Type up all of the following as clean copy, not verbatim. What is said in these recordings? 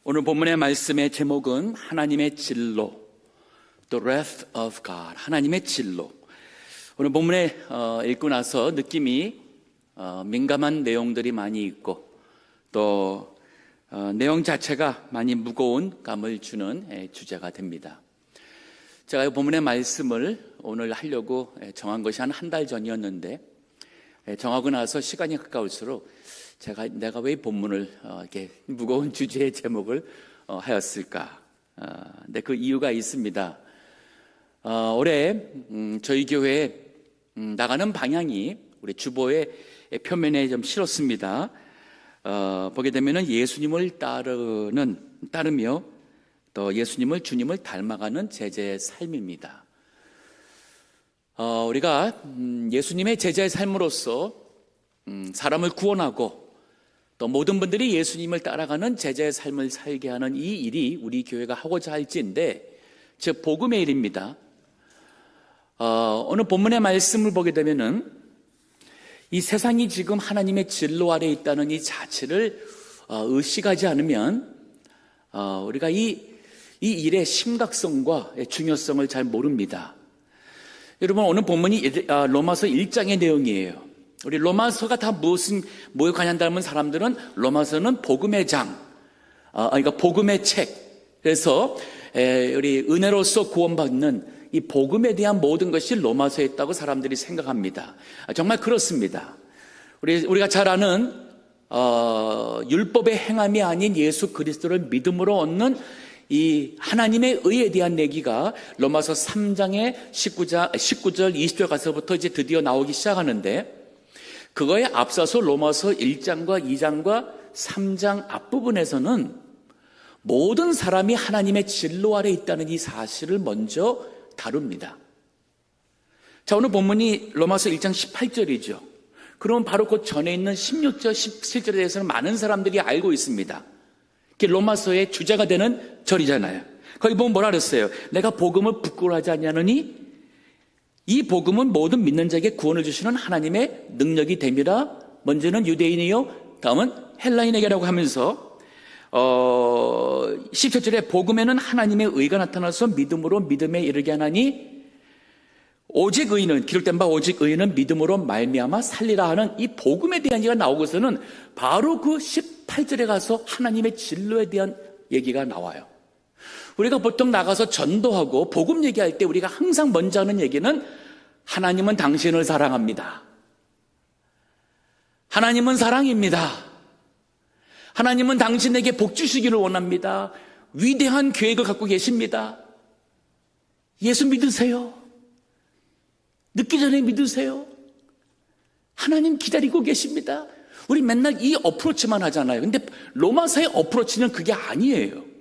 오늘 본문의 말씀의 제목은 하나님의 진로, The Wrath of God, 하나님의 진로. 오늘 본문에 읽고 나서 느낌이 민감한 내용들이 많이 있고 또 내용 자체가 많이 무거운 감을 주는 주제가 됩니다. 제가 이 본문의 말씀을 오늘 하려고 정한 것이 한 달 전이었는데 정하고 나서 시간이 가까울수록 내가 왜 이 본문을 이렇게 무거운 주제의 제목을 하였을까? 근데 그 이유가 있습니다. 올해 저희 교회에 나가는 방향이 우리 주보의 표면에 좀 실었습니다. 보게 되면은 예수님을 따르며 또 예수님을 주님을 닮아가는 제자의 삶입니다. 우리가 예수님의 제자의 삶으로서 사람을 구원하고 또 모든 분들이 예수님을 따라가는 제자의 삶을 살게 하는 이 일이 우리 교회가 하고자 할지인데 즉 복음의 일입니다. 오늘 본문의 말씀을 보게 되면은 이 세상이 지금 하나님의 진로 아래 있다는 이 자체를 의식하지 않으면 우리가 이 일의 심각성과 중요성을 잘 모릅니다. 여러분, 오늘 본문이 로마서 1장의 내용이에요. 우리 로마서가 다 뭐에 관한다면 사람들은 로마서는 복음의 장, 그러니까 복음의 책. 그래서 우리 은혜로서 구원받는 이 복음에 대한 모든 것이 로마서에 있다고 사람들이 생각합니다. 정말 그렇습니다. 우리가 잘 아는 율법의 행함이 아닌 예수 그리스도를 믿음으로 얻는 이 하나님의 의에 대한 얘기가 로마서 3장의 19절, 20절 가서부터 이제 드디어 나오기 시작하는데 그거에 앞서서 로마서 1장과 2장과 3장 앞부분에서는 모든 사람이 하나님의 진로 아래 있다는 이 사실을 먼저 다룹니다. 자, 오늘 본문이 로마서 1장 18절이죠. 그러면 바로 그 전에 있는 16절, 17절에 대해서는 많은 사람들이 알고 있습니다. 그게 로마서의 주제가 되는 절이잖아요. 거기 보면 뭐라 그랬어요? 내가 복음을 부끄러워하지 않냐느니 이 복음은 모든 믿는 자에게 구원을 주시는 하나님의 능력이 됨이라. 먼저는 유대인이요 다음은 헬라인에게라고 하면서 17절에 복음에는 하나님의 의가 나타나서 믿음으로 믿음에 이르게 하나니 오직 의인은 기록된 바 오직 의인은 믿음으로 말미암아 살리라 하는 이 복음에 대한 얘기가 나오고서는 바로 그 18절에 가서 하나님의 진로에 대한 얘기가 나와요. 우리가 보통 나가서 전도하고 복음 얘기할 때 우리가 항상 먼저 하는 얘기는 하나님은 당신을 사랑합니다. 하나님은 사랑입니다. 하나님은 당신에게 복 주시기를 원합니다. 위대한 계획을 갖고 계십니다. 예수 믿으세요. 늦기 전에 믿으세요. 하나님 기다리고 계십니다. 우리 맨날 이 어프로치만 하잖아요. 근데 로마서의 어프로치는 그게 아니에요.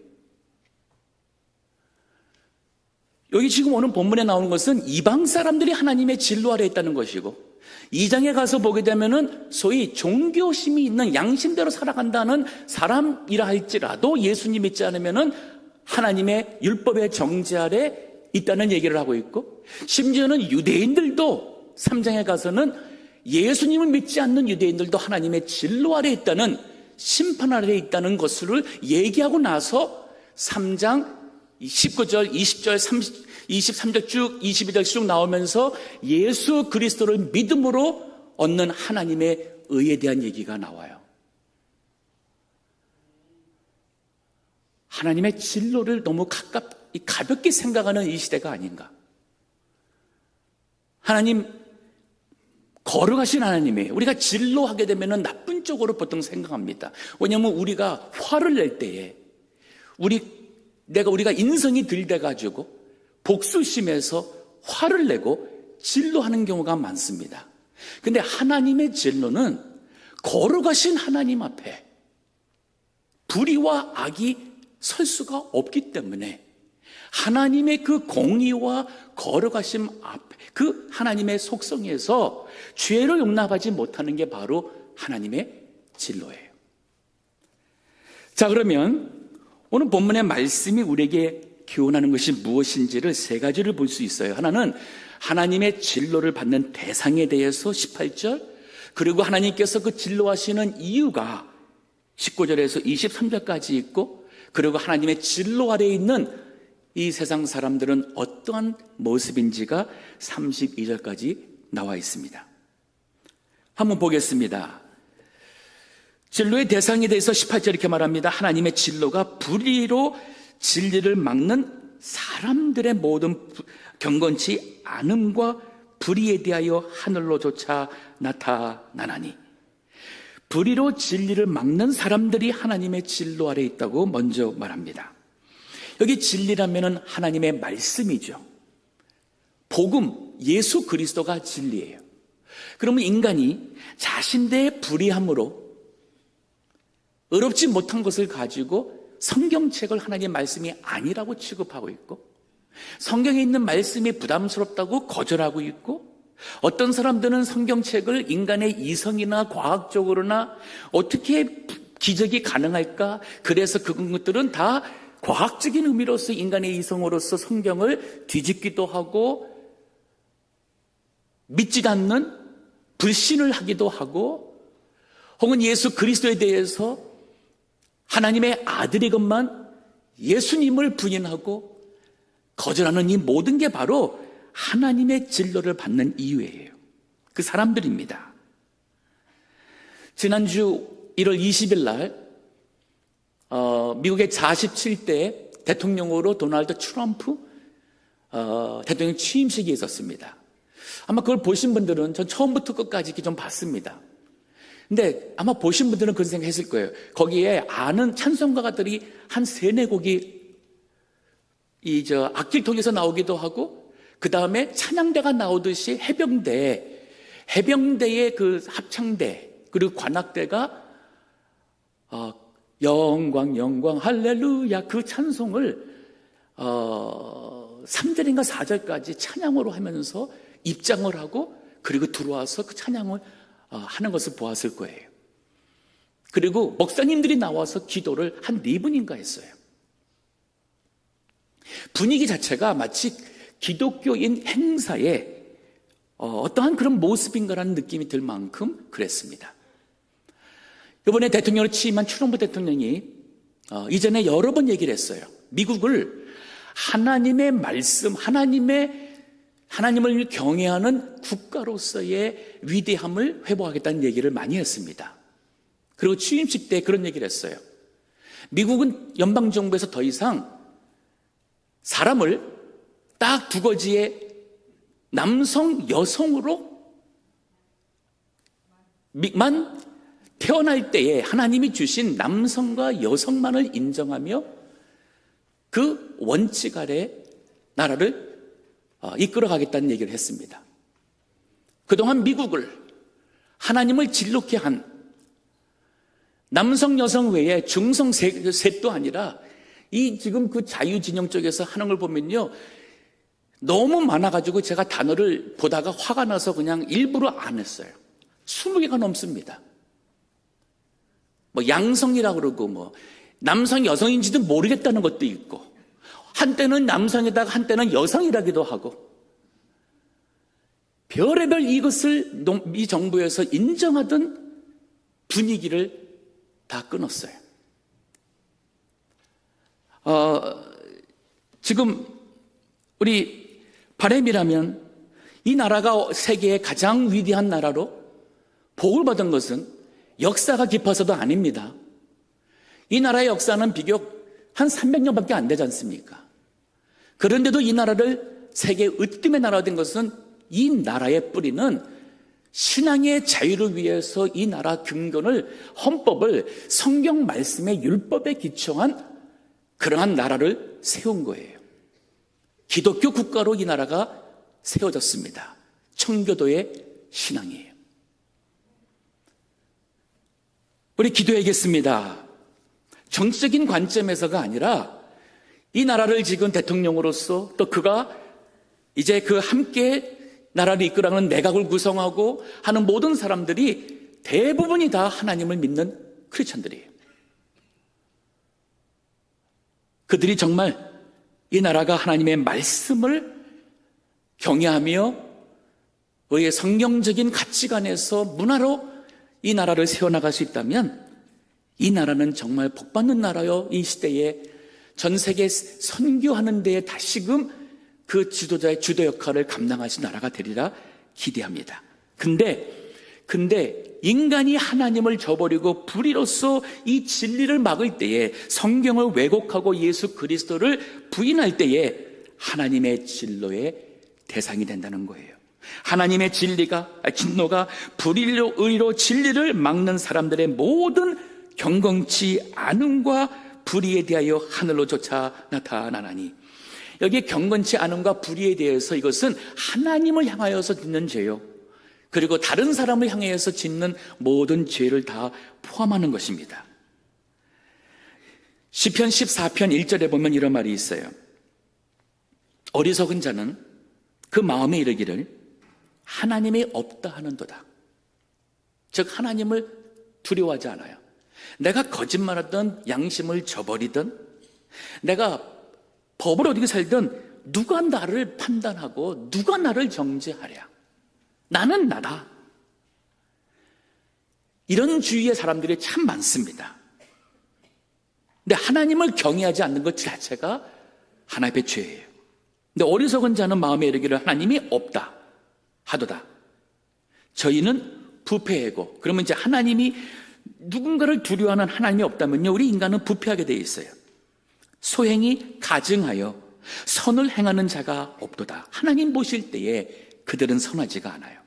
여기 지금 오늘 본문에 나오는 것은 이방 사람들이 하나님의 진로 아래 있다는 것이고 2장에 가서 보게 되면은 소위 종교심이 있는 양심대로 살아간다는 사람이라 할지라도 예수님 믿지 않으면은 하나님의 율법의 정죄 아래 있다는 얘기를 하고 있고 심지어는 유대인들도 3장에 가서는 예수님을 믿지 않는 유대인들도 하나님의 진로 아래 있다는 심판 아래 있다는 것을 얘기하고 나서 3장 19절, 20절, 23절 쭉 22절 쭉 나오면서 예수 그리스도를 믿음으로 얻는 하나님의 의에 대한 얘기가 나와요. 하나님의 진로를 너무 가볍게 생각하는 이 시대가 아닌가. 하나님 거룩하신 하나님이에요. 우리가 진로하게 되면 나쁜 쪽으로 보통 생각합니다. 왜냐하면 우리가 화를 낼 때에 우리가 인성이 들대가지고 복수심에서 화를 내고 진로하는 경우가 많습니다. 근데 하나님의 진로는 거룩하신 하나님 앞에 불의와 악이 설 수가 없기 때문에 하나님의 그 공의와 거룩하심 앞에 그 하나님의 속성에서 죄를 용납하지 못하는 게 바로 하나님의 진로예요. 자, 그러면 오늘 본문의 말씀이 우리에게 교훈하는 것이 무엇인지를 세 가지를 볼 수 있어요. 하나는 하나님의 진로를 받는 대상에 대해서 18절, 그리고 하나님께서 그 진로하시는 이유가 19절에서 23절까지 있고 그리고 하나님의 진로 아래에 있는 이 세상 사람들은 어떠한 모습인지가 32절까지 나와 있습니다. 한번 보겠습니다. 진로의 대상에 대해서 18절 이렇게 말합니다. 하나님의 진로가 불의로 진리를 막는 사람들의 모든 경건치 않음과 불의에 대하여 하늘로조차 나타나나니. 불의로 진리를 막는 사람들이 하나님의 진로 아래에 있다고 먼저 말합니다. 여기 진리라면 하나님의 말씀이죠. 복음, 예수 그리스도가 진리예요. 그러면 인간이 자신의 불의함으로 의롭지 못한 것을 가지고 성경책을 하나님의 말씀이 아니라고 취급하고 있고, 성경에 있는 말씀이 부담스럽다고 거절하고 있고, 어떤 사람들은 성경책을 인간의 이성이나 과학적으로나 어떻게 기적이 가능할까? 그래서 그것들은 다 과학적인 의미로서 인간의 이성으로서 성경을 뒤집기도 하고 믿지 않는 불신을 하기도 하고, 혹은 예수 그리스도에 대해서 하나님의 아들의 것만 예수님을 부인하고 거절하는 이 모든 게 바로 하나님의 진로를 받는 이유예요. 그 사람들입니다. 지난주 1월 20일 날 미국의 47대 대통령으로 도널드 트럼프 대통령 취임식이 있었습니다. 아마 그걸 보신 분들은 전 처음부터 끝까지 이렇게 좀 봤습니다. 근데 아마 보신 분들은 그런 생각 했을 거예요. 거기에 아는 찬송가들이 한 3-4곡이 악기를 통해서 나오기도 하고, 그 다음에 찬양대가 나오듯이 해병대의 그 합창대, 그리고 관악대가 영광 영광 할렐루야 그 찬송을 3절인가 4절까지 찬양으로 하면서 입장을 하고, 그리고 들어와서 그 찬양을 하는 것을 보았을 거예요. 그리고 목사님들이 나와서 기도를 한 4분인가 했어요. 분위기 자체가 마치 기독교인 행사에 어떠한 그런 모습인가라는 느낌이 들 만큼 그랬습니다. 이번에 대통령을 취임한 트럼프 대통령이 이전에 여러 번 얘기를 했어요. 미국을 하나님의 말씀, 하나님을 경외하는 국가로서의 위대함을 회복하겠다는 얘기를 많이 했습니다. 그리고 취임식 때 그런 얘기를 했어요. 미국은 연방정부에서 더 이상 사람을 딱 2가지의 남성, 여성으로 만 태어날 때에 하나님이 주신 남성과 여성만을 인정하며 그 원칙 아래 나라를 이끌어가겠다는 얘기를 했습니다. 그동안 미국을 하나님을 진롭게 한 남성, 여성 외에 중성 셋도 아니라 이 지금 그 자유진영 쪽에서 하는 걸 보면요, 너무 많아가지고 제가 단어를 보다가 화가 나서 그냥 일부러 안 했어요. 20개가 넘습니다. 양성이라고 그러고 남성, 여성인지도 모르겠다는 것도 있고, 한때는 남성에다가 한때는 여성이라기도 하고, 별의별 이것을 미 정부에서 인정하던 분위기를 다 끊었어요. 지금 우리 바람이라면 이 나라가 세계의 가장 위대한 나라로 복을 받은 것은 역사가 깊어서도 아닙니다. 이 나라의 역사는 비교적 한 300년밖에 안 되지 않습니까? 그런데도 이 나라를 세계 으뜸의 나라가 된 것은 이 나라의 뿌리는 신앙의 자유를 위해서 이 나라 근간을, 헌법을 성경 말씀의 율법에 기초한 그러한 나라를 세운 거예요. 기독교 국가로 이 나라가 세워졌습니다. 청교도의 신앙이에요. 우리 기도하겠습니다. 정치적인 관점에서가 아니라 이 나라를 지금 대통령으로서, 또 그가 이제 그 함께 나라를 이끌어가는 내각을 구성하고 하는 모든 사람들이 대부분이 다 하나님을 믿는 크리스천들이에요. 그들이 정말 이 나라가 하나님의 말씀을 경외하며 우리의 성경적인 가치관에서 문화로 이 나라를 세워나갈 수 있다면 이 나라는 정말 복받는 나라요. 이 시대에 전 세계 선교하는 데에 다시금 그 지도자의 주도 역할을 감당하신 나라가 되리라 기대합니다. 근데 인간이 하나님을 저버리고 불의로서 이 진리를 막을 때에, 성경을 왜곡하고 예수 그리스도를 부인할 때에 하나님의 진노의 대상이 된다는 거예요. 하나님의 진노가 불의로 의로 진리를 막는 사람들의 모든 경건치 않음과 불의에 대하여 하늘로조차 나타나나니, 여기에 경건치 않음과 불의에 대해서 이것은 하나님을 향하여서 짓는 죄요, 그리고 다른 사람을 향해서 짓는 모든 죄를 다 포함하는 것입니다. 시편 14편 1절에 보면 이런 말이 있어요. 어리석은 자는 그 마음에 이르기를 하나님이 없다 하는도다. 즉 하나님을 두려워하지 않아요. 내가 거짓말하든 양심을 저버리든 내가 법을 어떻게 살든 누가 나를 판단하고 누가 나를 정죄하랴. 나는 나다. 이런 주의의 사람들이 참 많습니다. 근데 하나님을 경외하지 않는 것 자체가 하나님의 죄예요. 근데 어리석은 자는 마음에 이르기를 하나님이 없다 하도다. 저희는 부패하고, 그러면 이제 하나님이, 누군가를 두려워하는 하나님이 없다면요, 우리 인간은 부패하게 되어 있어요. 소행이 가증하여 선을 행하는 자가 없도다. 하나님 보실 때에 그들은 선하지가 않아요.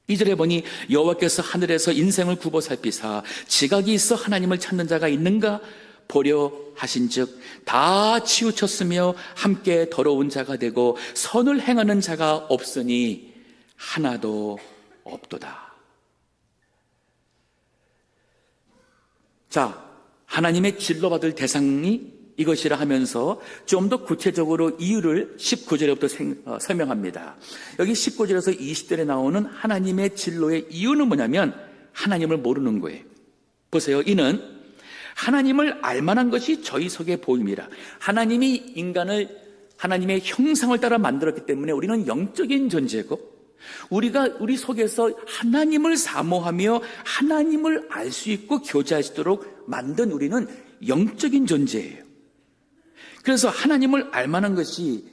2절에 보니 여호와께서 하늘에서 인생을 굽어 살피사 지각이 있어 하나님을 찾는 자가 있는가 보려 하신즉 다 치우쳤으며 함께 더러운 자가 되고 선을 행하는 자가 없으니 하나도 없도다. 자, 하나님의 진로받을 대상이 이것이라 하면서 좀 더 구체적으로 이유를 19절부터 설명합니다. 여기 19절에서 20절에 나오는 하나님의 진로의 이유는 뭐냐면 하나님을 모르는 거예요. 보세요. 이는 하나님을 알만한 것이 저희 속에 보임이라. 하나님이 인간을 하나님의 형상을 따라 만들었기 때문에 우리는 영적인 존재고, 우리가 우리 속에서 하나님을 사모하며 하나님을 알 수 있고 교제할 수 있도록 만든 우리는 영적인 존재예요. 그래서 하나님을 알만한 것이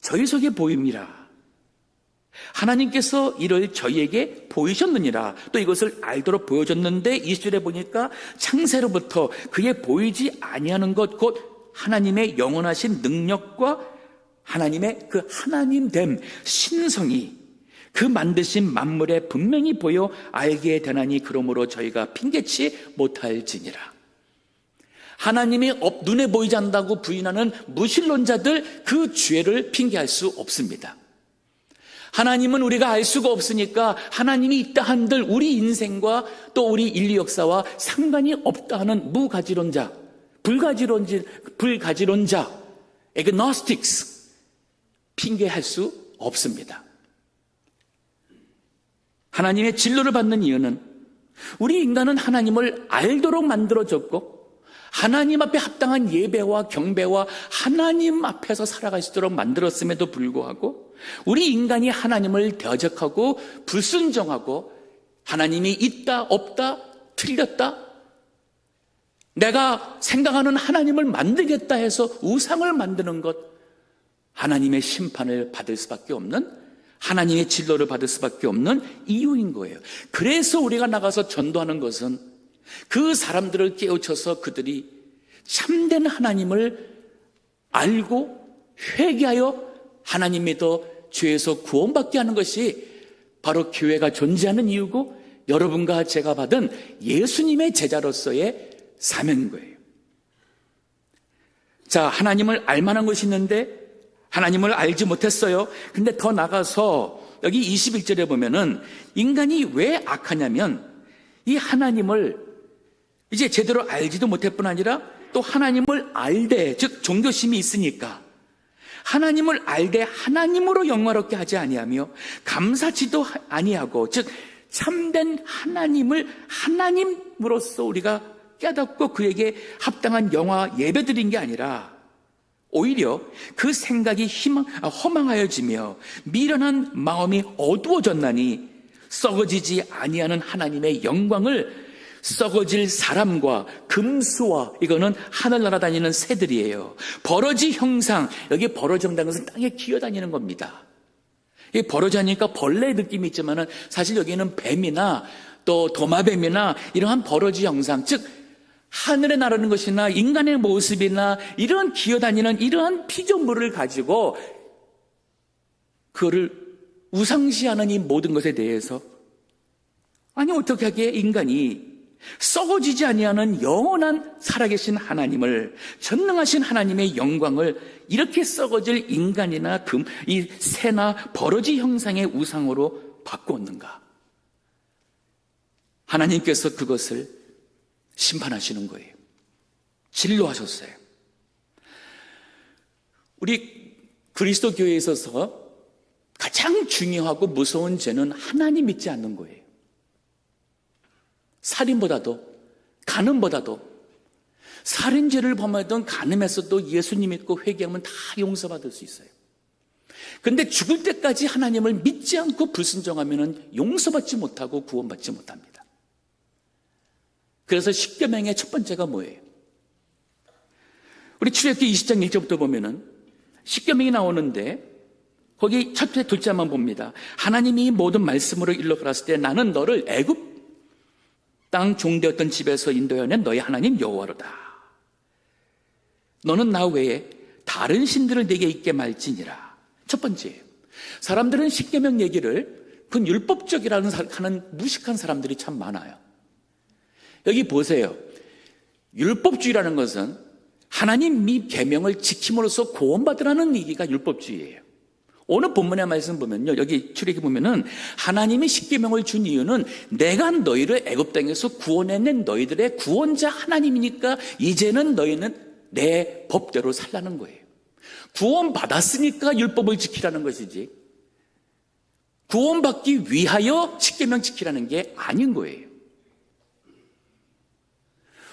저희 속에 보임이라. 하나님께서 이를 저희에게 보이셨느니라. 또 이것을 알도록 보여줬는데 20절에 보니까 창세로부터 그의 보이지 아니하는 것 곧 하나님의 영원하신 능력과 하나님의 그 하나님됨 신성이 그 만드신 만물에 분명히 보여 알게 되나니 그러므로 저희가 핑계치 못할지니라. 하나님이 눈에 보이지 않는다고 부인하는 무신론자들, 그 죄를 핑계할 수 없습니다. 하나님은 우리가 알 수가 없으니까 하나님이 있다 한들 우리 인생과 또 우리 인류 역사와 상관이 없다 하는 무가지론자, 불가지론자, agnostics, 핑계할 수 없습니다. 하나님의 진로를 받는 이유는 우리 인간은 하나님을 알도록 만들어졌고 하나님 앞에 합당한 예배와 경배와 하나님 앞에서 살아갈 수 있도록 만들었음에도 불구하고 우리 인간이 하나님을 대적하고 불순종하고 하나님이 있다 없다 틀렸다, 내가 생각하는 하나님을 만들겠다 해서 우상을 만드는 것, 하나님의 심판을 받을 수밖에 없는, 하나님의 진로를 받을 수밖에 없는 이유인 거예요. 그래서 우리가 나가서 전도하는 것은 그 사람들을 깨우쳐서 그들이 참된 하나님을 알고 회개하여 하나님 믿어 죄에서 구원받게 하는 것이 바로 교회가 존재하는 이유고 여러분과 제가 받은 예수님의 제자로서의 사명인 거예요. 자, 하나님을 알만한 것이 있는데 하나님을 알지 못했어요. 근데 더 나가서 여기 21절에 보면은 인간이 왜 악하냐면 이 하나님을 이제 제대로 알지도 못할 뿐 아니라 또 하나님을 알되, 즉 종교심이 있으니까 하나님을 알되 하나님으로 영화롭게 하지 아니하며 감사치도 아니하고, 즉 참된 하나님을 하나님으로서 우리가 깨닫고 그에게 합당한 영화 예배드린 게 아니라 오히려 그 생각이 허망하여지며 미련한 마음이 어두워졌나니 썩어지지 아니하는 하나님의 영광을 썩어질 사람과 금수와, 이거는 하늘 날아다니는 새들이에요. 버러지 형상, 여기 버러지 한다는 것은 땅에 기어다니는 겁니다. 이 버러지 하니까 벌레 느낌이 있지만은 사실 여기는 뱀이나 또 도마뱀이나 이러한 버러지 형상, 즉 하늘에 나르는 것이나 인간의 모습이나 이런 기어다니는 이러한 피조물을 가지고 그거를 우상시하는 이 모든 것에 대해서, 아니 어떻게 하기에 인간이 썩어지지 아니하는 영원한 살아계신 하나님을, 전능하신 하나님의 영광을 이렇게 썩어질 인간이나 이 새나 버러지 형상의 우상으로 바꾸었는가? 하나님께서 그것을 심판하시는 거예요. 진로하셨어요. 우리 그리스도 교회에 있어서 가장 중요하고 무서운 죄는 하나님 믿지 않는 거예요. 살인보다도, 간음보다도, 살인죄를 범하던 간음에서도 예수님 믿고 회개하면 다 용서받을 수 있어요. 그런데 죽을 때까지 하나님을 믿지 않고 불순종하면 용서받지 못하고 구원받지 못합니다. 그래서 십계명의 첫 번째가 뭐예요? 우리 출애굽기 20장 1절부터 보면은 십계명이 나오는데 거기 첫째 둘째만 봅니다. 하나님이 모든 말씀으로 일러가라사대 때 나는 너를 애굽 땅 종되었던 집에서 인도해낸 너의 하나님 여호와로다. 너는 나 외에 다른 신들을 내게 있게 말지니라. 첫 번째예요. 사람들은 십계명 얘기를 그건 율법적이라는 하는 무식한 사람들이 참 많아요. 여기 보세요. 율법주의라는 것은 하나님 계명을 지킴으로써 구원받으라는 얘기가 율법주의예요. 오늘 본문의 말씀 보면요, 여기 출애굽기 보면은 하나님이 십계명을 준 이유는 내가 너희를 애굽 땅에서 구원해낸 너희들의 구원자 하나님이니까 이제는 너희는 내 법대로 살라는 거예요. 구원받았으니까 율법을 지키라는 것이지, 구원받기 위하여 십계명 지키라는 게 아닌 거예요.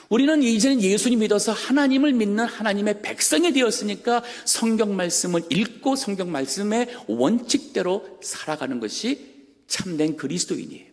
우리는 이제는 예수님 믿어서 하나님을 믿는 하나님의 백성이 되었으니까 성경 말씀을 읽고 성경 말씀의 원칙대로 살아가는 것이 참된 그리스도인이에요.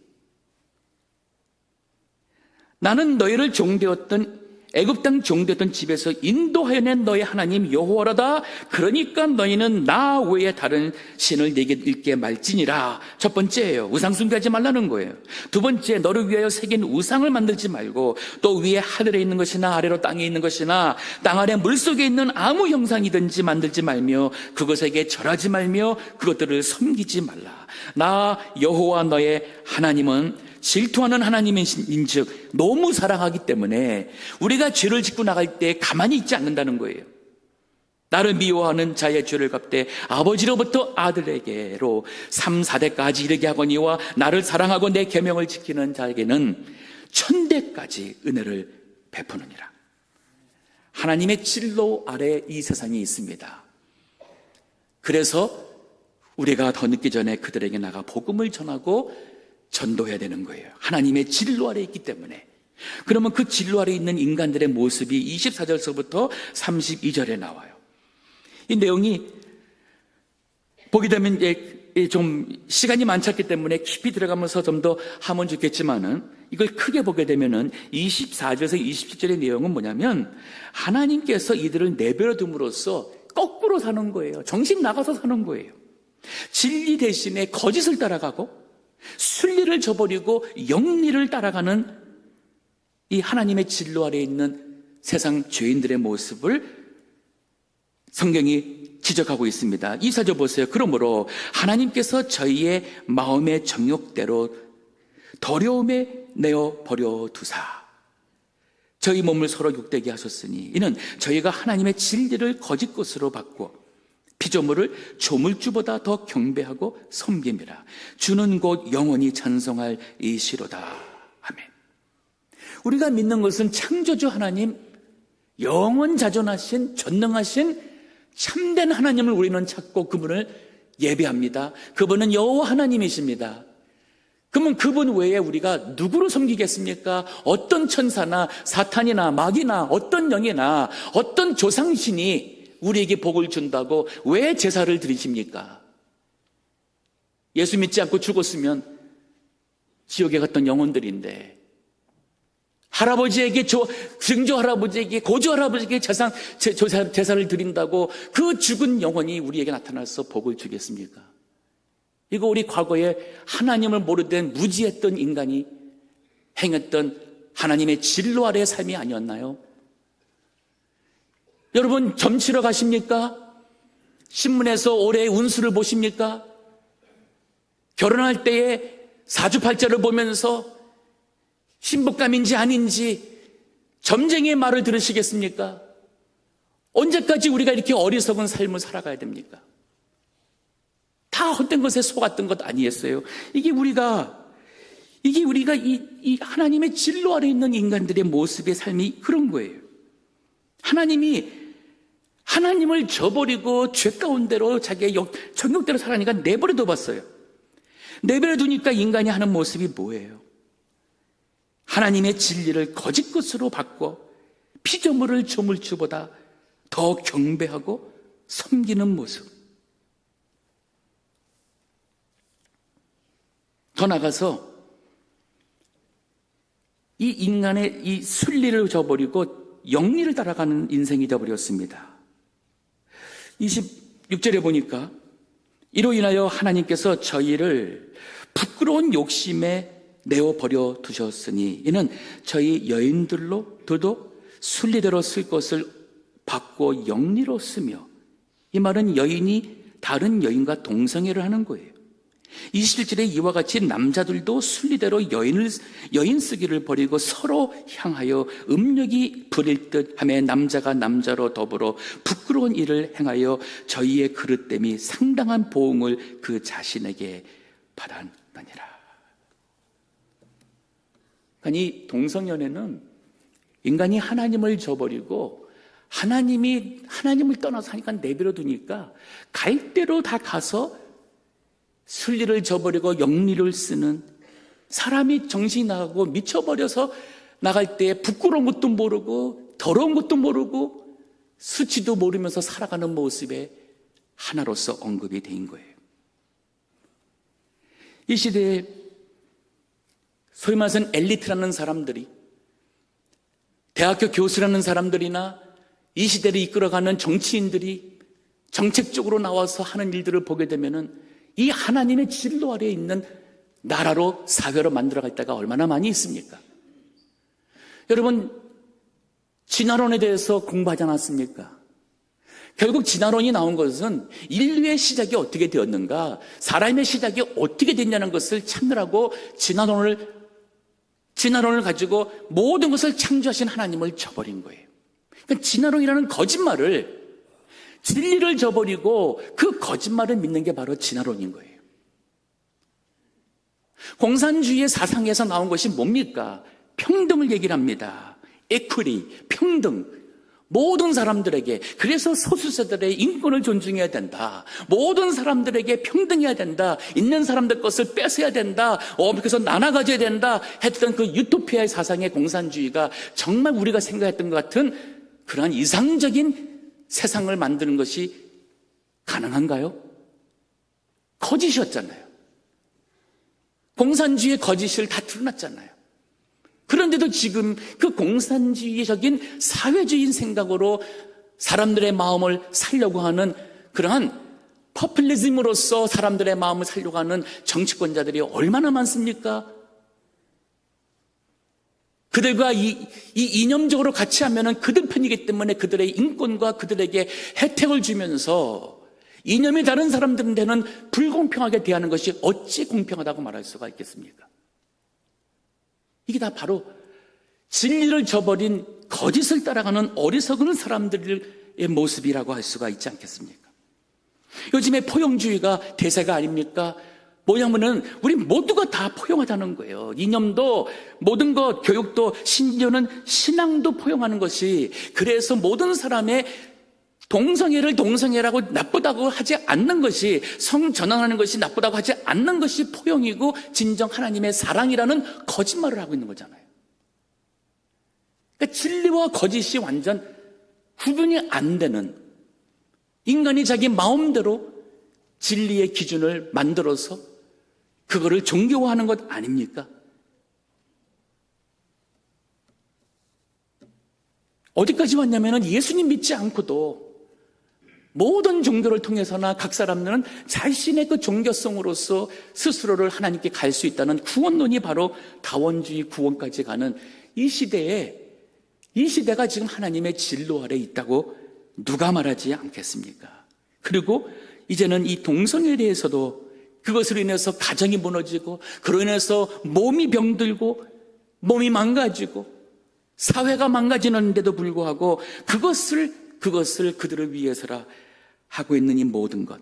나는 너희를 종되었던 애굽 땅 종되었던 집에서 인도하여낸 너희 하나님 여호와라다. 그러니까 너희는 나 외에 다른 신을 내게 있게 말지니라. 첫 번째예요. 우상 숭배하지 말라는 거예요. 두 번째, 너를 위하여 새긴 우상을 만들지 말고 또 위에 하늘에 있는 것이나 아래로 땅에 있는 것이나 땅 아래 물속에 있는 아무 형상이든지 만들지 말며 그것에게 절하지 말며 그것들을 섬기지 말라. 나 여호와 너의 하나님은 질투하는 하나님인즉 너무 사랑하기 때문에 우리가 죄를 짓고 나갈 때 가만히 있지 않는다는 거예요. 나를 미워하는 자의 죄를 갚되 아버지로부터 아들에게로 3, 4대까지 이르게 하거니와 나를 사랑하고 내 계명을 지키는 자에게는 1000대까지 은혜를 베푸느니라. 하나님의 진로 아래 이 세상이 있습니다. 그래서 우리가 더 늦기 전에 그들에게 나가 복음을 전하고 전도해야 되는 거예요. 하나님의 진로 아래 있기 때문에. 그러면 그 진로 아래 있는 인간들의 모습이 24절서부터 32절에 나와요. 이 내용이 보게 되면 좀 시간이 많지 않기 때문에 깊이 들어가면서 좀 더 하면 좋겠지만은 이걸 크게 보게 되면은 24절에서 27절의 내용은 뭐냐면 하나님께서 이들을 내버려 둠으로써 거꾸로 사는 거예요. 정신 나가서 사는 거예요. 진리 대신에 거짓을 따라가고 순리를 저버리고 영리를 따라가는 이 하나님의 진로 아래 있는 세상 죄인들의 모습을 성경이 지적하고 있습니다. 24절 보세요. 그러므로 하나님께서 저희의 마음의 정욕대로 더러움에 내어 버려 두사 저희 몸을 서로 욕되게 하셨으니 이는 저희가 하나님의 진리를 거짓 것으로 바꾸어 피조물을 조물주보다 더 경배하고 섬김이라. 주는 곧 영원히 찬송할 이시로다. 아멘. 우리가 믿는 것은 창조주 하나님, 영원자존하신 전능하신 참된 하나님을 우리는 찾고 그분을 예배합니다. 그분은 여호와 하나님이십니다. 그러면 그분 외에 우리가 누구를 섬기겠습니까? 어떤 천사나 사탄이나 마귀나 어떤 영이나 어떤 조상신이 우리에게 복을 준다고 왜 제사를 드리십니까? 예수 믿지 않고 죽었으면 지옥에 갔던 영혼들인데 할아버지에게 증조 할아버지에게 고조 할아버지에게 제사를 드린다고 그 죽은 영혼이 우리에게 나타나서 복을 주겠습니까? 이거 우리 과거에 하나님을 모르던 무지했던 인간이 행했던 하나님의 진로 아래의 삶이 아니었나요? 여러분, 점치러 가십니까? 신문에서 올해의 운수를 보십니까? 결혼할 때에 사주팔자를 보면서 신부감인지 아닌지 점쟁이의 말을 들으시겠습니까? 언제까지 우리가 이렇게 어리석은 삶을 살아가야 됩니까? 다 헛된 것에 속았던 것 아니었어요. 이게 우리가 이 하나님의 진로 아래 있는 인간들의 모습의 삶이 그런 거예요. 하나님을 저버리고 죄 가운데로 자기의 정욕대로 살아가니까 내버려 둬봤어요. 내버려 두니까 인간이 하는 모습이 뭐예요? 하나님의 진리를 거짓 것으로 바꿔 피조물을 조물주보다 더 경배하고 섬기는 모습. 더 나가서 이 인간의 이 순리를 저버리고 영리를 따라가는 인생이 되어버렸습니다. 26절에 보니까 이로 인하여 하나님께서 저희를 부끄러운 욕심에 내어버려 두셨으니 이는 저희 여인들도 순리대로 쓸 것을 받고 영리로 쓰며, 이 말은 여인이 다른 여인과 동성애를 하는 거예요. 27절에 이와 같이 남자들도 순리대로 여인 쓰기를 버리고 서로 향하여 음욕이 부릴 듯 하며 남자가 남자로 더불어 부끄러운 일을 행하여 저희의 그릇됨이 상당한 보응을 그 자신에게 받았느니라. 이 동성연애는 인간이 하나님을 저버리고 하나님을 떠나서 하니까 내버려 두니까 갈 대로 다 가서 순리를 저버리고 영리를 쓰는, 사람이 정신이 나가고 미쳐버려서 나갈 때 부끄러운 것도 모르고 더러운 것도 모르고 수치도 모르면서 살아가는 모습에 하나로서 언급이 된 거예요. 이 시대에 소위 말해서 엘리트라는 사람들이, 대학교 교수라는 사람들이나 이 시대를 이끌어가는 정치인들이 정책적으로 나와서 하는 일들을 보게 되면은 이 하나님의 진로 아래에 있는 나라로, 사회로 만들어갈 때가 얼마나 많이 있습니까? 여러분, 진화론에 대해서 공부하지 않았습니까? 결국 진화론이 나온 것은 인류의 시작이 어떻게 되었는가, 사람의 시작이 어떻게 됐냐는 것을 찾느라고 진화론을 가지고 모든 것을 창조하신 하나님을 저버린 거예요. 그러니까 진화론이라는 거짓말을, 진리를 저버리고 그 거짓말을 믿는 게 바로 진화론인 거예요. 공산주의의 사상에서 나온 것이 뭡니까? 평등을 얘기를 합니다. equity, 평등. 모든 사람들에게, 그래서 소수자들의 인권을 존중해야 된다. 모든 사람들에게 평등해야 된다. 있는 사람들 것을 뺏어야 된다. 그래서 나눠 가져야 된다. 했던 그 유토피아의 사상의 공산주의가 정말 우리가 생각했던 것 같은 그러한 이상적인 세상을 만드는 것이 가능한가요? 거짓이었잖아요. 공산주의의 거짓을 다 드러났잖아요. 그런데도 지금 그 공산주의적인 사회주의인 생각으로 사람들의 마음을 살려고 하는 그러한 포퓰리즘으로서 사람들의 마음을 살려고 하는 정치권자들이 얼마나 많습니까? 그들과 이 이념적으로 같이 하면은 그들 편이기 때문에 그들의 인권과 그들에게 혜택을 주면서 이념이 다른 사람들한테는 불공평하게 대하는 것이 어찌 공평하다고 말할 수가 있겠습니까? 이게 다 바로 진리를 저버린 거짓을 따라가는 어리석은 사람들의 모습이라고 할 수가 있지 않겠습니까? 요즘에 포용주의가 대세가 아닙니까? 뭐냐면은 우리 모두가 다 포용하자는 거예요. 이념도, 모든 것, 교육도, 심지어는 신앙도 포용하는 것이, 그래서 모든 사람의 동성애를 동성애라고 나쁘다고 하지 않는 것이, 성전환하는 것이 나쁘다고 하지 않는 것이 포용이고 진정 하나님의 사랑이라는 거짓말을 하고 있는 거잖아요. 그러니까 진리와 거짓이 완전 구분이 안 되는, 인간이 자기 마음대로 진리의 기준을 만들어서 그거를 종교화하는 것 아닙니까? 어디까지 왔냐면 예수님 믿지 않고도 모든 종교를 통해서나 각 사람들은 자신의 그 종교성으로서 스스로를 하나님께 갈 수 있다는 구원론이 바로 다원주의 구원까지 가는 이 시대가 지금 하나님의 진로 아래 있다고 누가 말하지 않겠습니까? 그리고 이제는 이 동성애에 대해서도 그것으로 인해서 가정이 무너지고 그로 인해서 몸이 병들고 몸이 망가지고 사회가 망가지는데도 불구하고 그것을 그들을 위해서라 하고 있는 이 모든 것.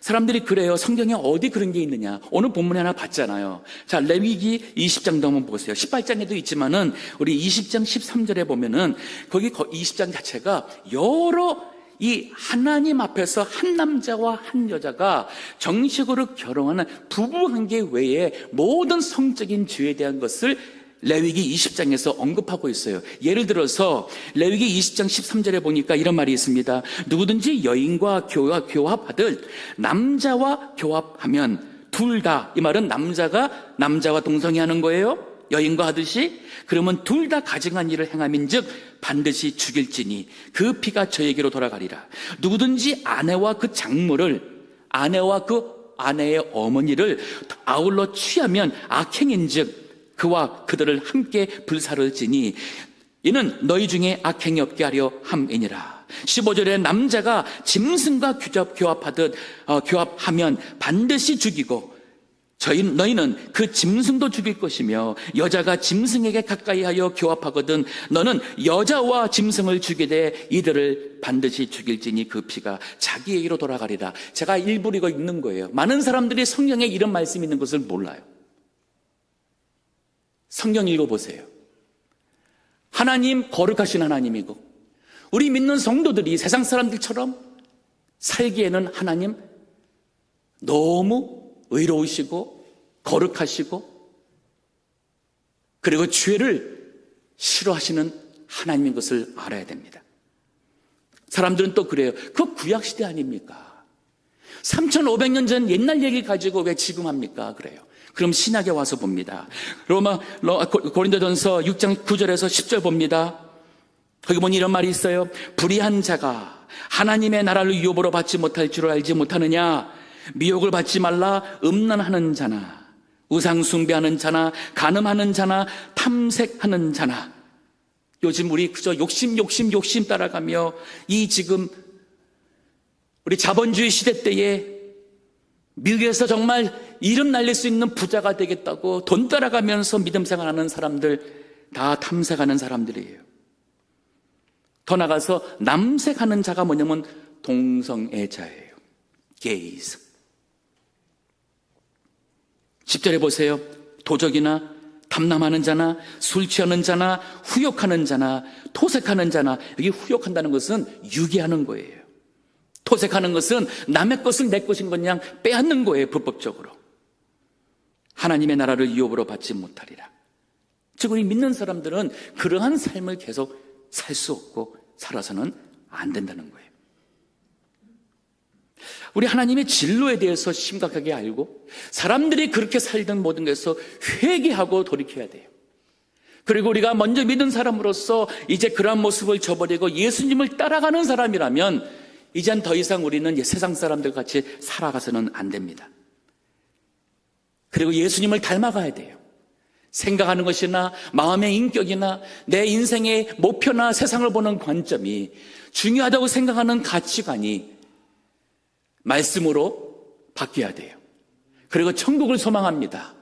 사람들이 그래요. 성경에 어디 그런 게 있느냐. 오늘 본문에 하나 봤잖아요. 자, 레위기 20장도 한번 보세요. 18장에도 있지만은 우리 20장 13절에 보면은 거기 20장 자체가 여러 이 하나님 앞에서 한 남자와 한 여자가 정식으로 결혼하는 부부관계 외에 모든 성적인 죄에 대한 것을 레위기 20장에서 언급하고 있어요. 예를 들어서 레위기 20장 13절에 보니까 이런 말이 있습니다. 누구든지 여인과 교합하듯 남자와 교합하면 둘 다, 이 말은 남자가 남자와 동성애하는 거예요. 여인과 하듯이. 그러면 둘 다 가증한 일을 행함인즉 반드시 죽일지니 그 피가 저에게로 돌아가리라. 누구든지 아내와 그 장모를, 아내와 그 아내의 어머니를 아울러 취하면 악행인즉 그와 그들을 함께 불사를 지니 이는 너희 중에 악행이 없게 하려 함이니라. 15절에 남자가 짐승과 교합하면 반드시 죽이고 너희는 그 짐승도 죽일 것이며 여자가 짐승에게 가까이하여 교합하거든 너는 여자와 짐승을 죽이되 이들을 반드시 죽일지니 그 피가 자기에게로 돌아가리라. 제가 일부러 이거 읽는 거예요. 많은 사람들이 성경에 이런 말씀이 있는 것을 몰라요. 성경 읽어보세요. 하나님 거룩하신 하나님이고 우리 믿는 성도들이 세상 사람들처럼 살기에는 하나님 너무 의로우시고 거룩하시고 그리고 죄를 싫어하시는 하나님인 것을 알아야 됩니다. 사람들은 또 그래요. 그 구약시대 아닙니까? 3500년 전 옛날 얘기를 가지고 왜 지금 합니까? 그래요. 그럼 신약에 와서 봅니다. 고린도전서 6장 9절에서 10절 봅니다. 거기 보니 이런 말이 있어요. 불의한 자가 하나님의 나라를 유업으로 받지 못할 줄을 알지 못하느냐. 미혹을 받지 말라. 음란하는 자나 우상 숭배하는 자나 간음하는 자나 탐색하는 자나. 요즘 우리 그저 욕심 따라가며 이 지금 우리 자본주의 시대 때에 미국에서 정말 이름 날릴 수 있는 부자가 되겠다고 돈 따라가면서 믿음 생활하는 사람들 다 탐색하는 사람들이에요. 더 나가서 남색하는 자가 뭐냐면 동성애자예요. 게이즈. 10절에 보세요. 도적이나 탐남하는 자나 술 취하는 자나 후욕하는 자나 토색하는 자나. 여기 후욕한다는 것은 유기하는 거예요. 토색하는 것은 남의 것을 내 것인 것 그냥 빼앗는 거예요. 불법적으로. 하나님의 나라를 유업으로 받지 못하리라. 즉 우리 믿는 사람들은 그러한 삶을 계속 살 수 없고 살아서는 안 된다는 거예요. 우리 하나님의 진로에 대해서 심각하게 알고 사람들이 그렇게 살던 모든 것에서 회개하고 돌이켜야 돼요. 그리고 우리가 먼저 믿은 사람으로서 이제 그러한 모습을 저버리고 예수님을 따라가는 사람이라면 이젠 더 이상 우리는 세상 사람들 같이 살아가서는 안 됩니다. 그리고 예수님을 닮아가야 돼요. 생각하는 것이나 마음의 인격이나 내 인생의 목표나 세상을 보는 관점이 중요하다고 생각하는 가치관이 말씀으로 바뀌어야 돼요. 그리고 천국을 소망합니다.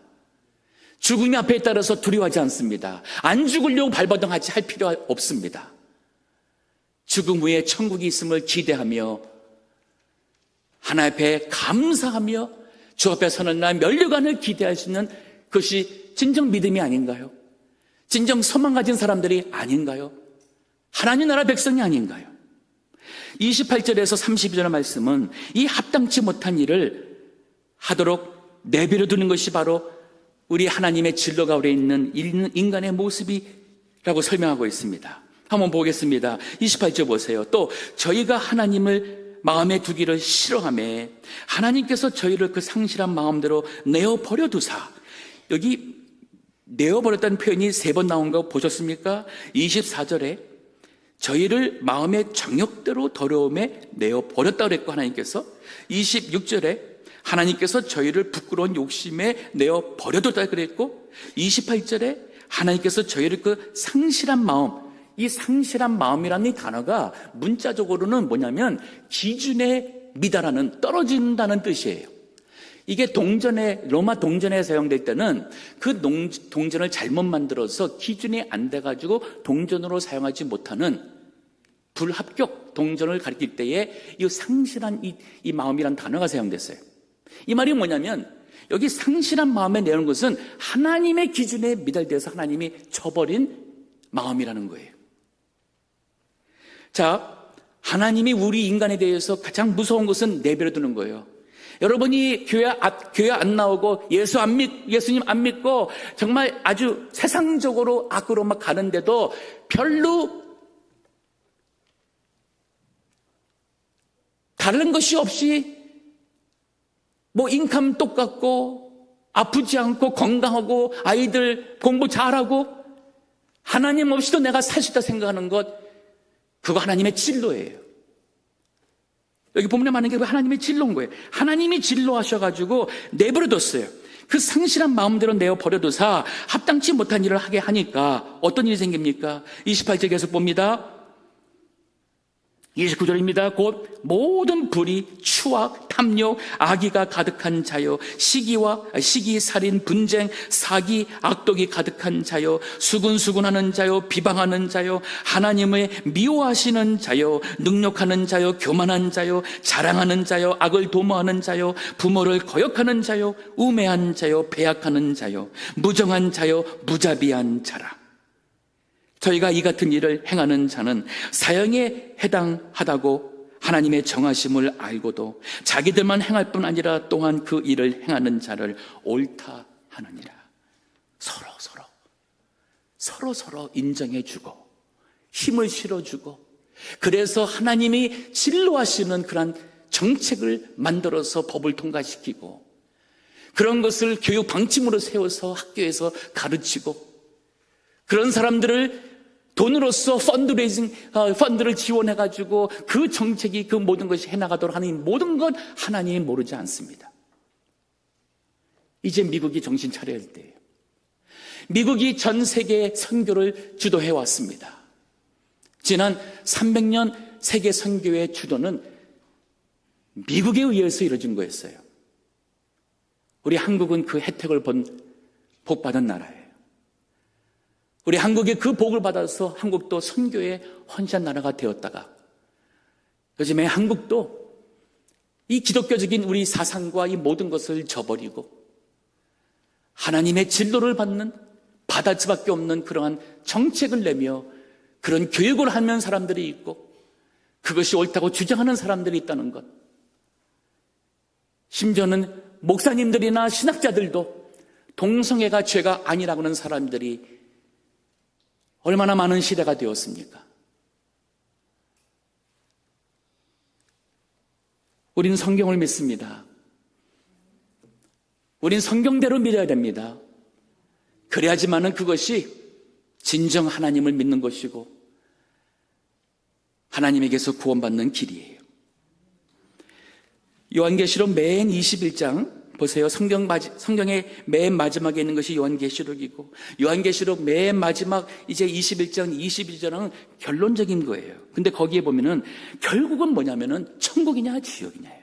죽음이 앞에 따라서 두려워하지 않습니다. 안 죽으려고 발버둥하지 할 필요 없습니다. 죽음 후에 천국이 있음을 기대하며 하나님 앞에 감사하며 주 앞에 서는 날 멸류관을 기대할 수 있는 그것이 진정 믿음이 아닌가요? 진정 소망 가진 사람들이 아닌가요? 하나님 나라 백성이 아닌가요? 28절에서 32절의 말씀은 이 합당치 못한 일을 하도록 내버려 두는 것이 바로 우리 하나님의 진로 가운데 있는 인간의 모습이라고 설명하고 있습니다. 한번 보겠습니다. 28절 보세요. 또 저희가 하나님을 마음에 두기를 싫어하며 하나님께서 저희를 그 상실한 마음대로 내어버려 두사. 여기 내어버렸다는 표현이 3번 나온 거 보셨습니까? 24절에 저희를 마음의 정욕대로 더러움에 내어 버렸다고 그랬고, 하나님께서 26절에 하나님께서 저희를 부끄러운 욕심에 내어 버려뒀다고 그랬고, 28절에 하나님께서 저희를 그 상실한 마음, 이 상실한 마음이라는 이 단어가 문자적으로는 뭐냐면 기준에 미달하는, 떨어진다는 뜻이에요. 이게 동전에, 로마 동전에 사용될 때는 그 동전을 잘못 만들어서 기준이 안 돼가지고 동전으로 사용하지 못하는 불합격 동전을 가리킬 때에 이 상실한 이 마음이란 단어가 사용됐어요. 이 말이 뭐냐면 여기 상실한 마음에 내는 것은 하나님의 기준에 미달돼서 하나님이 쳐버린 마음이라는 거예요. 자, 하나님이 우리 인간에 대해서 가장 무서운 것은 내버려 두는 거예요. 여러분이 교회 안 나오고 예수님 안 믿고 정말 아주 세상적으로 악으로 막 가는데도 별로 다른 것이 없이 뭐 인컴 똑같고 아프지 않고 건강하고 아이들 공부 잘하고 하나님 없이도 내가 살 수 있다 생각하는 것, 그거 하나님의 진로예요. 여기 본문에 많은 게 하나님의 진로인 거예요. 하나님이 진로하셔가지고 내버려뒀어요. 그 상실한 마음대로 내어 버려두사 합당치 못한 일을 하게 하니까 어떤 일이 생깁니까? 28절 계속 봅니다. 29절입니다. 곧 모든 불의, 추악, 탐욕, 악의가 가득한 자요, 시기, 살인, 분쟁, 사기, 악독이 가득한 자요, 수군수군하는 자요, 비방하는 자요, 하나님을 미워하시는 자요, 능욕하는 자요, 교만한 자요, 자랑하는 자요, 악을 도모하는 자요, 부모를 거역하는 자요, 우매한 자요, 배약하는 자요, 무정한 자요, 무자비한 자라. 저희가 이 같은 일을 행하는 자는 사형에 해당하다고 하나님의 정하심을 알고도 자기들만 행할 뿐 아니라 또한 그 일을 행하는 자를 옳다 하느니라. 서로 인정해주고 힘을 실어주고, 그래서 하나님이 진로하시는 그런 정책을 만들어서 법을 통과시키고 그런 것을 교육 방침으로 세워서 학교에서 가르치고, 그런 사람들을 돈으로서 펀드를 지원해가지고 그 정책이 그 모든 것이 해나가도록 하는 이 모든 건 하나님이 모르지 않습니다. 이제 미국이 정신 차려야 할 때예요. 미국이 전 세계 선교를 주도해 왔습니다. 지난 300년 세계 선교의 주도는 미국에 의해서 이루어진 거였어요. 우리 한국은 그 혜택을 복받은 나라예요. 우리 한국이 그 복을 받아서 한국도 선교의 헌신한 나라가 되었다가 요즘에 한국도 이 기독교적인 우리 사상과 이 모든 것을 저버리고 하나님의 진로를 받을 수밖에 없는 그러한 정책을 내며 그런 교육을 하는 사람들이 있고 그것이 옳다고 주장하는 사람들이 있다는 것. 심지어는 목사님들이나 신학자들도 동성애가 죄가 아니라고 하는 사람들이 얼마나 많은 시대가 되었습니까? 우린 성경을 믿습니다. 우린 성경대로 믿어야 됩니다. 그래야지만은 그것이 진정 하나님을 믿는 것이고 하나님에게서 구원받는 길이에요. 요한계시록 맨 21장 보세요. 성경의 맨 마지막에 있는 것이 요한계시록이고 요한계시록 맨 마지막 이제 21장, 22장은 결론적인 거예요. 근데 거기에 보면은 결국은 뭐냐면은 천국이냐 지옥이냐예요.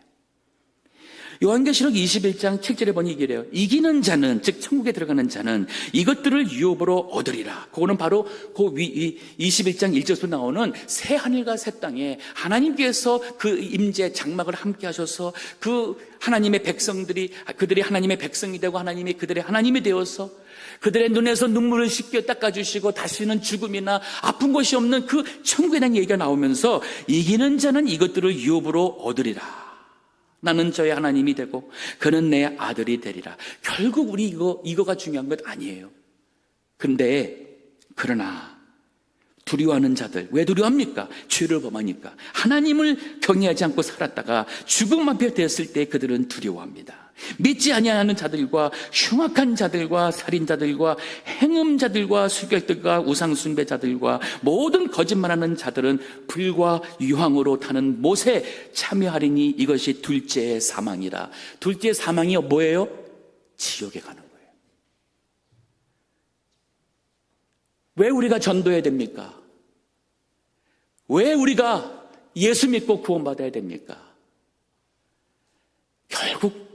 요한계시록 21장 7절에 보니 이래요. 이기는 자는, 즉 천국에 들어가는 자는 이것들을 유업으로 얻으리라. 그거는 바로 그 21장 1절에서 나오는 새 하늘과 새 땅에 하나님께서 그 임재 장막을 함께 하셔서 그 하나님의 백성들이 그들이 하나님의 백성이 되고 하나님이 그들의 하나님이 되어서 그들의 눈에서 눈물을 씻겨 닦아주시고 다시는 죽음이나 아픈 것이 없는 그 천국에 대한 얘기가 나오면서 이기는 자는 이것들을 유업으로 얻으리라. 나는 저의 하나님이 되고 그는 내 아들이 되리라. 결국 우리 이거가 중요한 것 아니에요. 그러나 두려워하는 자들, 왜 두려워합니까? 죄를 범하니까. 하나님을 경외하지 않고 살았다가 죽음 앞에 되었을 때 그들은 두려워합니다. 믿지 아니하는 자들과 흉악한 자들과 살인자들과 행음자들과 수결들과 우상숭배자들과 모든 거짓말하는 자들은 불과 유황으로 타는 못에 참여하리니 이것이 둘째 사망이라. 둘째 사망이 뭐예요? 지옥에 가는 거예요. 왜 우리가 전도해야 됩니까? 왜 우리가 예수 믿고 구원받아야 됩니까? 결국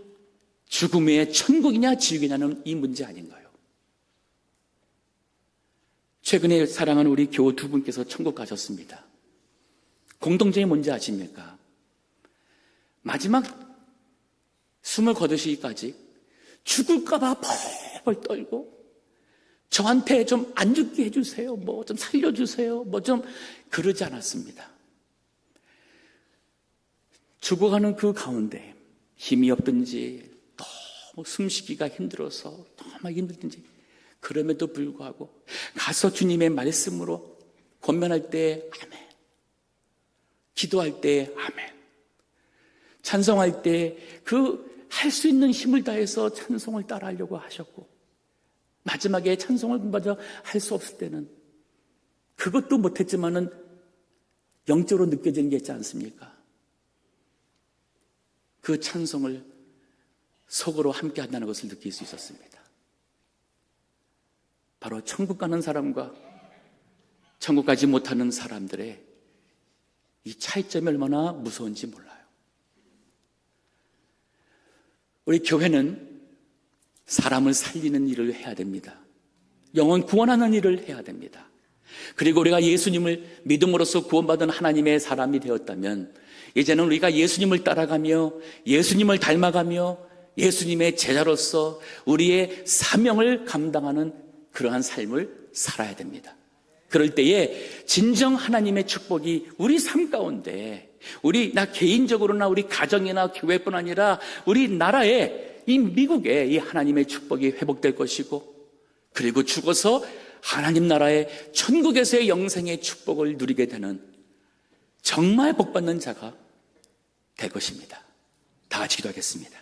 죽음 후에 천국이냐 지옥이냐는 이 문제 아닌가요? 최근에 사랑하는 우리 교우 두 분께서 천국 가셨습니다. 공통점이 뭔지 아십니까? 마지막 숨을 거두시기까지 죽을까봐 벌벌 떨고 저한테 좀 안 죽게 해주세요. 뭐 좀 살려주세요. 뭐 좀 그러지 않았습니다. 죽어가는 그 가운데 힘이 없든지 너무 숨쉬기가 힘들어서 너무 힘들든지 그럼에도 불구하고 가서 주님의 말씀으로 권면할 때 아멘, 기도할 때 아멘, 찬송할 때 그 할 수 있는 힘을 다해서 찬송을 따라하려고 하셨고 마지막에 찬송을 마저 할 수 없을 때는 그것도 못했지만은 영적으로 느껴지는 게 있지 않습니까? 그 찬송을 속으로 함께 한다는 것을 느낄 수 있었습니다. 바로 천국 가는 사람과 천국 가지 못하는 사람들의 이 차이점이 얼마나 무서운지 몰라요. 우리 교회는 사람을 살리는 일을 해야 됩니다. 영혼 구원하는 일을 해야 됩니다. 그리고 우리가 예수님을 믿음으로써 구원받은 하나님의 사람이 되었다면 이제는 우리가 예수님을 따라가며 예수님을 닮아가며 예수님의 제자로서 우리의 사명을 감당하는 그러한 삶을 살아야 됩니다. 그럴 때에 진정 하나님의 축복이 우리 삶 가운데 나 개인적으로나 우리 가정이나 교회뿐 아니라 우리 나라에 이 미국에 이 하나님의 축복이 회복될 것이고 그리고 죽어서 하나님 나라의 천국에서의 영생의 축복을 누리게 되는 정말 복받는 자가 될 것입니다. 다 같이 기도하겠습니다.